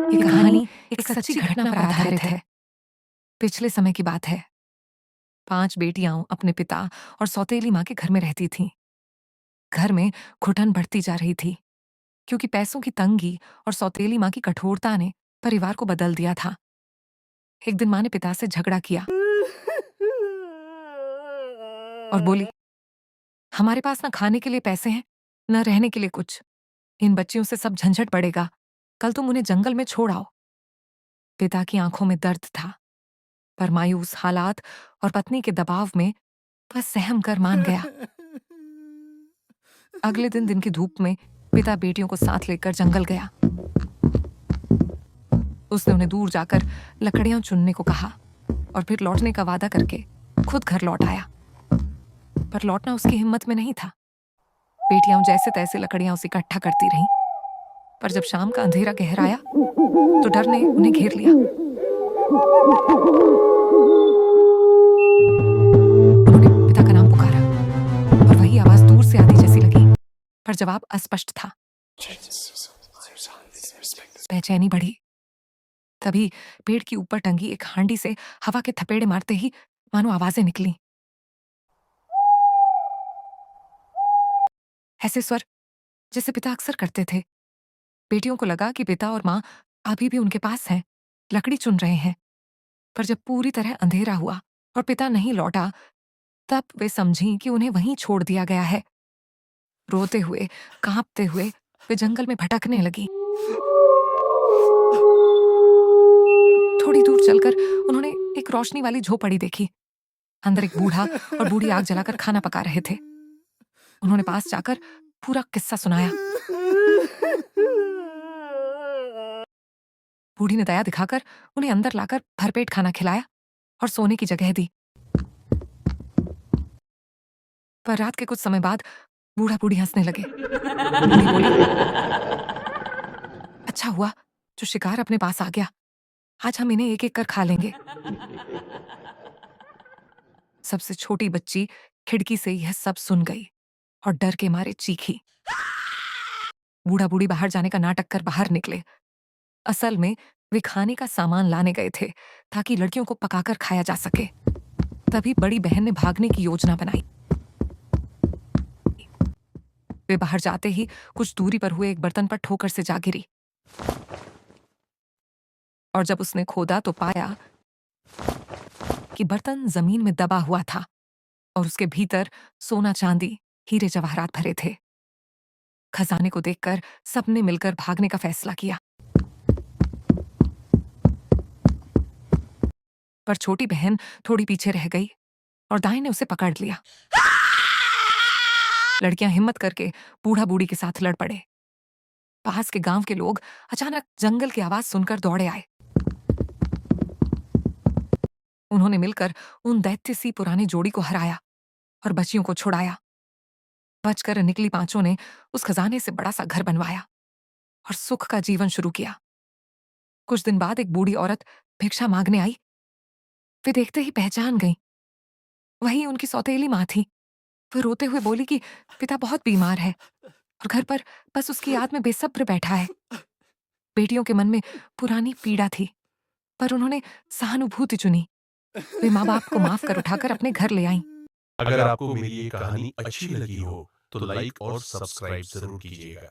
ये कहानी एक सच्ची घटना पर आधारित है। पिछले समय की बात है। 5 बेटियां अपने पिता और सौतेली माँ के घर में रहती थीं। घर में घुटन बढ़ती जा रही थी क्योंकि पैसों की तंगी और सौतेली माँ की कठोरता ने परिवार को बदल दिया था। एक दिन माँ ने पिता से झगड़ा किया और बोली, हमारे पास ना खाने के लिए पैसे हैं, न रहने के लिए कुछ। इन बच्चियों से सब झंझट बढ़ेगा। कल तुम उन्हें जंगल में छोड़ आओ। पिता की आंखों में दर्द था, पर मायूस हालात और पत्नी के दबाव में वह सहम कर मान गया। अगले दिन की धूप में पिता बेटियों को साथ लेकर जंगल गया। उसने उन्हें दूर जाकर लकड़ियां चुनने को कहा और फिर लौटने का वादा करके खुद घर लौट आया। पर लौटना उसकी हिम्मत में नहीं था। बेटियां जैसे तैसे लकड़ियां उसे इकट्ठा करती रहीं, पर जब शाम का अंधेरा गहराया तो डर ने उन्हें घेर लिया। उन्होंने पिता का नाम पुकारा और वही आवाज दूर से आती जैसी लगी, पर जवाब अस्पष्ट था। बेचैनी बढ़ी। तभी पेड़ की ऊपर टंगी एक हांडी से हवा के थपेड़े मारते ही मानो आवाजें निकली। ऐसे स्वर जैसे पिता अक्सर करते थे। बेटियों को लगा कि पिता और माँ अभी भी उनके पास हैं, लकड़ी चुन रहे हैं। पर जब पूरी तरह अंधेरा हुआ और पिता नहीं लौटा, तब वे समझीं कि उन्हें वहीं छोड़ दिया गया है। रोते हुए, कांपते हुए वे जंगल में भटकने लगी। थोड़ी दूर चलकर उन्होंने एक रोशनी वाली झोपड़ी देखी। अंदर एक बूढ़ा और बूढ़ी आग जलाकर खाना पका रहे थे। उन्होंने पास जाकर पूरा किस्सा सुनाया। बूढ़ी ने दया दिखाकर उन्हें अंदर लाकर भरपेट खाना खिलाया और सोने की जगह दी। पर रात के कुछ समय बाद बूढ़ा बूढ़ी हंसने लगे। बूढ़ी बोली, अच्छा हुआ जो शिकार अपने पास आ गया। आज हम इन्हें एक एक कर खा लेंगे। सबसे छोटी बच्ची खिड़की से यह सब सुन गई और डर के मारे चीखी। बूढ़ा बूढ़ी बाहर जाने का नाटक कर बाहर निकले। असल में वे खाने का सामान लाने गए थे ताकि लड़कियों को पकाकर खाया जा सके। तभी बड़ी बहन ने भागने की योजना बनाई। वे बाहर जाते ही कुछ दूरी पर हुए एक बर्तन पर ठोकर से जा गिरी और जब उसने खोदा तो पाया कि बर्तन जमीन में दबा हुआ था और उसके भीतर सोना चांदी हीरे जवाहरात भरे थे। खजाने को देखकर सबने मिलकर भागने का फैसला किया, पर छोटी बहन थोड़ी पीछे रह गई और दाई ने उसे पकड़ लिया। लड़कियां हिम्मत करके बूढ़ा बूढ़ी के साथ लड़ पड़े। पास के गांव के लोग अचानक जंगल की आवाज सुनकर दौड़े आए। उन्होंने मिलकर उन दैत्य सी पुरानी जोड़ी को हराया और बच्चियों को छुड़ाया। बचकर निकली पांचों ने उस खजाने से बड़ा सा घर बनवाया और सुख का जीवन शुरू किया। कुछ दिन बाद एक बूढ़ी औरत भिक्षा मांगने आई। वे देखते ही पहचान गई। वही उनकी सौतेली माँ थी। वह रोते हुए बोली कि पिता बहुत बीमार है और घर पर बस उसकी याद में बेसब्र बैठा है। बेटियों के मन में पुरानी पीड़ा थी, पर उन्होंने सहानुभूति चुनी। वे माँ बाप को माफ कर उठाकर अपने घर ले आईं। अगर आपको मेरी ये कहानी अच्छी लगी हो तो लाइक और सब्सक्राइब जरूर कीजिएगा।